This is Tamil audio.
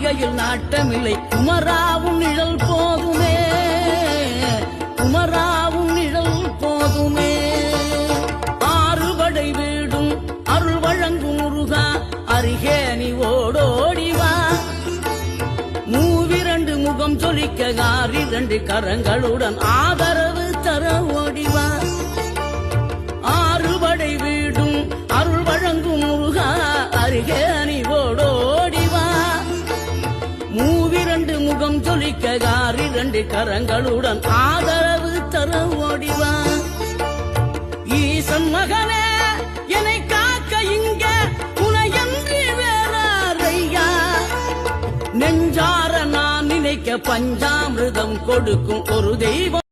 காரிகையில் நாட்டமில்லை குமராவும் நிழல் போதுமே குமராவும் நிழல் போதுமே ஆறுபடை வீடும் அருள் வழங்கும் முருகா அருகே நீ ஓடோடிவா மூவிரண்டு முகம் சொலிக்க ஆறிரண்டு கரங்களுடன் ஆதரவு தர ஓடிவா ஆறுபடை வீடும் அருள் வழங்கும் முருகா அருகே நீ ஓடோடிவா மூவிரண்டு முகம் சொலிக்க ஆறிரண்டு கரங்களுடன் ஆதரவு தர ஓடிவா ஈசன் மகனே என்னை காக்க இங்க உனையன்றி வேறாரையா நெஞ்சார நான் நினைக்க பஞ்சாமிர்தம் கொடுக்கும் ஒரு தெய்வம்